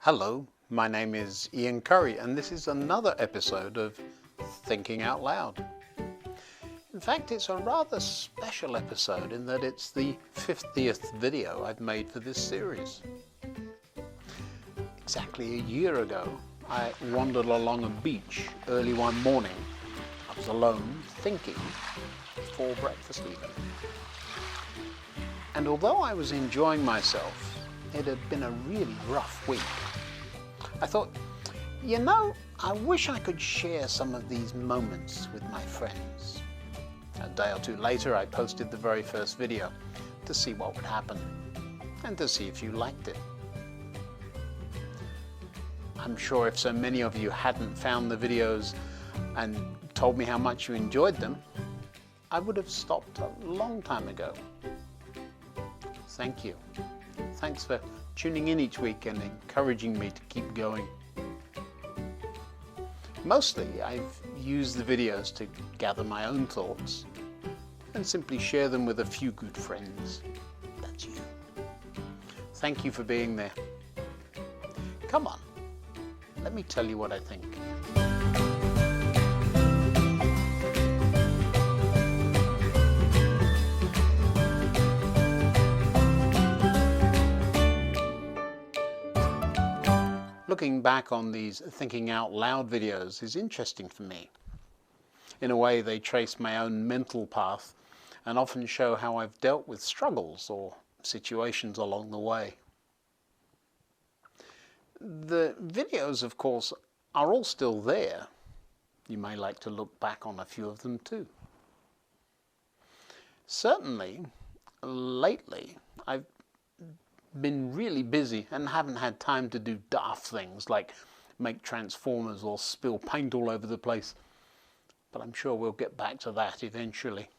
Hello, my name is Ian Currey and this is another episode of Thinking Out Loud. In fact, it's a rather special episode in that it's the 50th video I've made for this series. Exactly a year ago, I wandered along a beach early one morning. I was alone, thinking, before breakfast even. And although I was enjoying myself, it had been a really rough week. I thought, I wish I could share some of these moments with my friends. A day or two later, I posted the very first video to see what would happen and to see if you liked it. I'm sure if so many of you hadn't found the videos and told me how much you enjoyed them, I would have stopped a long time ago. Thank you. Thanks for tuning in each week and encouraging me to keep going. Mostly, I've used the videos to gather my own thoughts and simply share them with a few good friends. That's you. Thank you for being there. Come on, let me tell you what I think. Looking back on these Thinking Out Loud videos is interesting for me. In a way, they trace my own mental path and often show how I've dealt with struggles or situations along the way. The videos, of course, are all still there. You may like to look back on a few of them too. Certainly, lately, I've been really busy and haven't had time to do daft things like make transformers or spill paint all over the place. But I'm sure we'll get back to that eventually.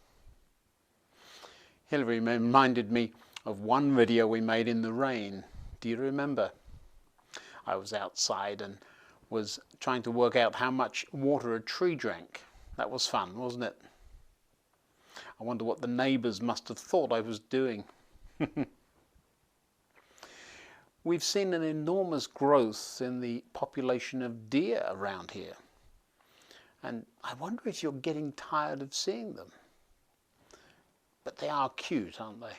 Hillary reminded me of one video we made in the rain. Do you remember? I was outside and was trying to work out how much water a tree drank. That was fun, wasn't it? I wonder what the neighbours must have thought I was doing. We've seen an enormous growth in the population of deer around here. And I wonder if you're getting tired of seeing them. But they are cute, aren't they?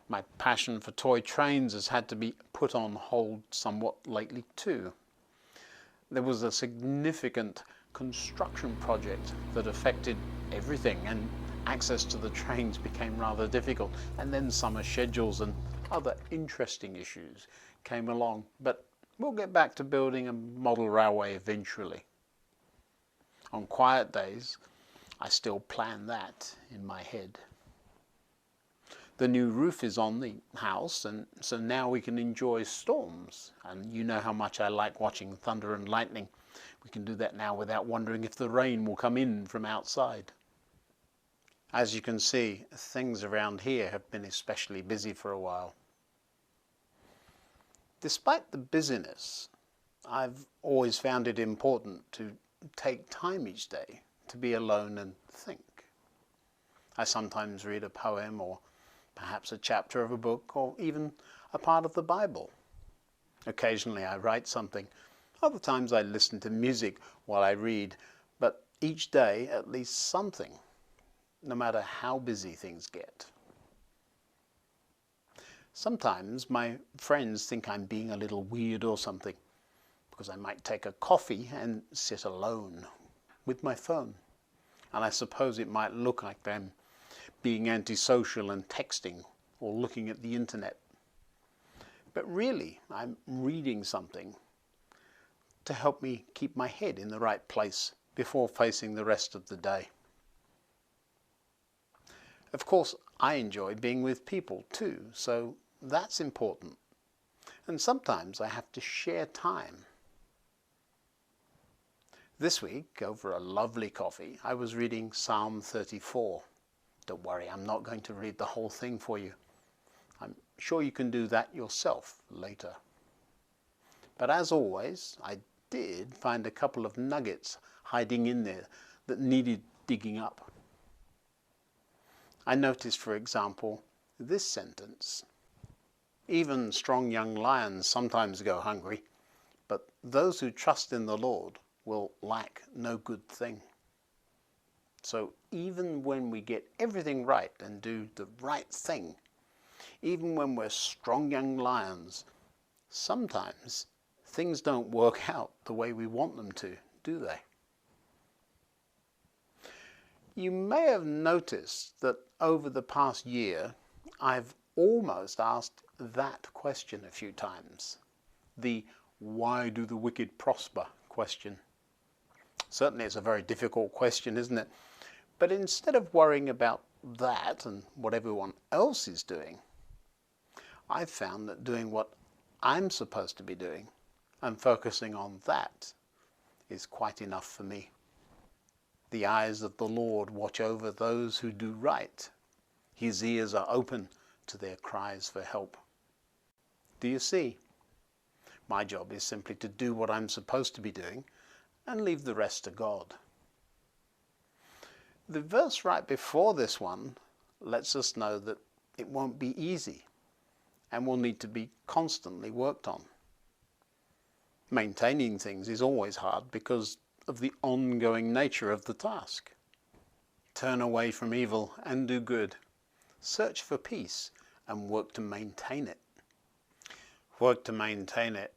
My passion for toy trains has had to be put on hold somewhat lately too. There was a significant construction project that affected everything, and access to the trains became rather difficult. And then summer schedules and other interesting issues came along, but we'll get back to building a model railway eventually. On quiet days, I still plan that in my head. The new roof is on the house, and so now we can enjoy storms. And you know how much I like watching thunder and lightning. We can do that now without wondering if the rain will come in from outside. As you can see, things around here have been especially busy for a while. Despite the busyness, I've always found it important to take time each day to be alone and think. I sometimes read a poem or perhaps a chapter of a book or even a part of the Bible. Occasionally I write something. Other times I listen to music while I read, but each day at least something, no matter how busy things get. Sometimes my friends think I'm being a little weird or something, because I might take a coffee and sit alone with my phone. And I suppose it might look like them being antisocial and texting or looking at the internet. But really, I'm reading something to help me keep my head in the right place before facing the rest of the day. Of course, I enjoy being with people too, so that's important. And sometimes I have to share time. This week, over a lovely coffee, I was reading Psalm 34. Don't worry, I'm not going to read the whole thing for you. I'm sure you can do that yourself later. But as always, I did find a couple of nuggets hiding in there that needed digging up. I noticed, for example, this sentence. Even strong young lions sometimes go hungry, but those who trust in the Lord will lack no good thing. So even when we get everything right and do the right thing, even when we're strong young lions, sometimes things don't work out the way we want them to, do they? You may have noticed that over the past year, I've almost asked that question a few times. The "why do the wicked prosper" question. Certainly it's a very difficult question, isn't it? But instead of worrying about that and what everyone else is doing, I've found that doing what I'm supposed to be doing and focusing on that is quite enough for me. The eyes of the Lord watch over those who do right. His ears are open to their cries for help. Do you see? My job is simply to do what I'm supposed to be doing and leave the rest to God. The verse right before this one lets us know that it won't be easy and will need to be constantly worked on. Maintaining things is always hard because of the ongoing nature of the task. Turn away from evil and do good. Search for peace and work to maintain it. Work to maintain it.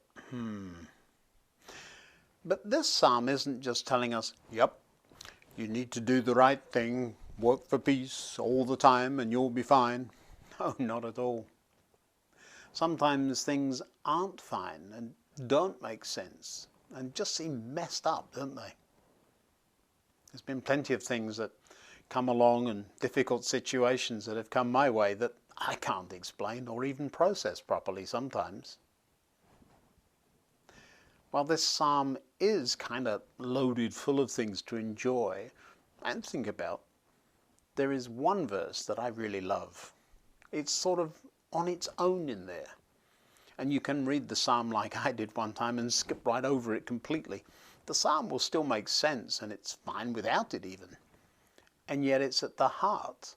But this psalm isn't just telling us, yep, you need to do the right thing, work for peace all the time and you'll be fine. No, not at all. Sometimes things aren't fine and don't make sense and just seem messed up, don't they? There's been plenty of things that come along and difficult situations that have come my way that I can't explain or even process properly sometimes. While this psalm is kind of loaded full of things to enjoy and think about, there is one verse that I really love. It's sort of on its own in there. And you can read the psalm like I did one time and skip right over it completely. The psalm will still make sense and it's fine without it even. And yet it's at the heart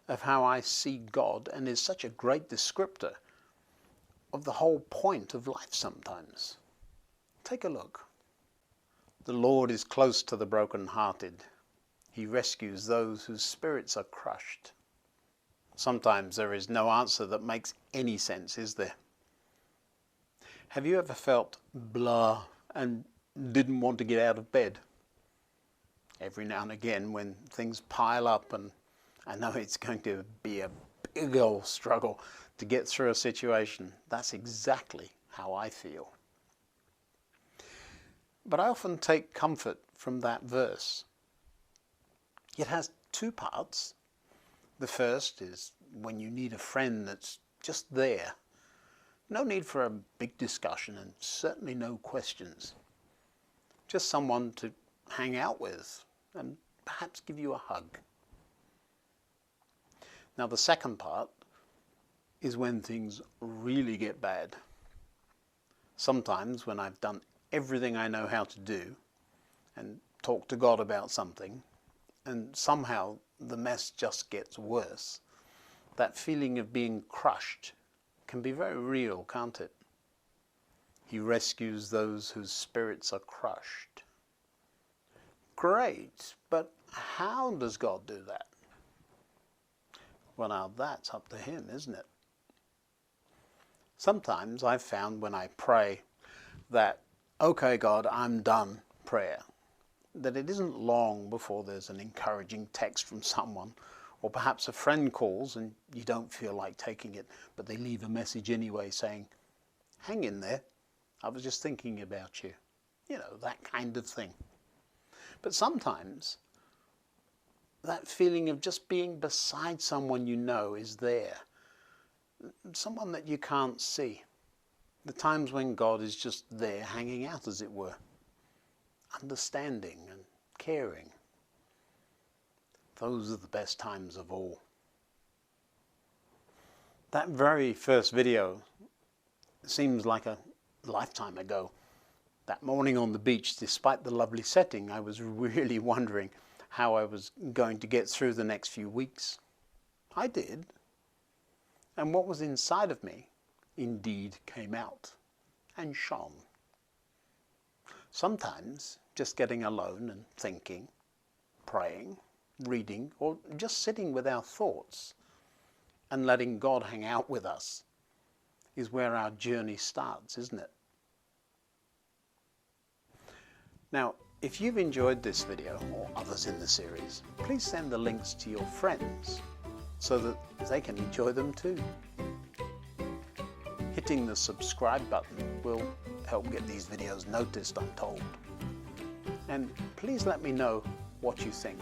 of how I see God and is such a great descriptor of the whole point of life sometimes. Take a look. The Lord is close to the brokenhearted. He rescues those whose spirits are crushed. Sometimes there is no answer that makes any sense, is there? Have you ever felt blah and didn't want to get out of bed? Every now and again when things pile up and I know it's going to be a big old struggle to get through a situation, that's exactly how I feel. But I often take comfort from that verse. It has two parts. The first is when you need a friend that's just there. No need for a big discussion and certainly no questions. Just someone to hang out with and perhaps give you a hug. Now the second part is when things really get bad. Sometimes when I've done everything I know how to do and talk to God about something and somehow the mess just gets worse, that feeling of being crushed can be very real, can't it? He rescues those whose spirits are crushed. Great, but how does God do that? Well, now that's up to him, isn't it? Sometimes I've found when I pray that, okay, God, I'm done prayer, that it isn't long before there's an encouraging text from someone, or perhaps a friend calls and you don't feel like taking it, but they leave a message anyway saying, hang in there, I was just thinking about you. You know, that kind of thing. But sometimes that feeling of just being beside someone you know is there. Someone that you can't see. The times when God is just there hanging out, as it were. Understanding and caring. Those are the best times of all. That very first video seems like a lifetime ago. That morning on the beach, despite the lovely setting, I was really wondering how I was going to get through the next few weeks. I did. And what was inside of me indeed came out and shone. Sometimes just getting alone and thinking, praying, reading, or just sitting with our thoughts and letting God hang out with us is where our journey starts, isn't it? Now, if you've enjoyed this video or others in the series, please send the links to your friends so that they can enjoy them too. Hitting the subscribe button will help get these videos noticed, I'm told. And please let me know what you think.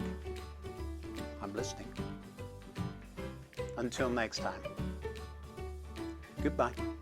I'm listening. Until next time, goodbye.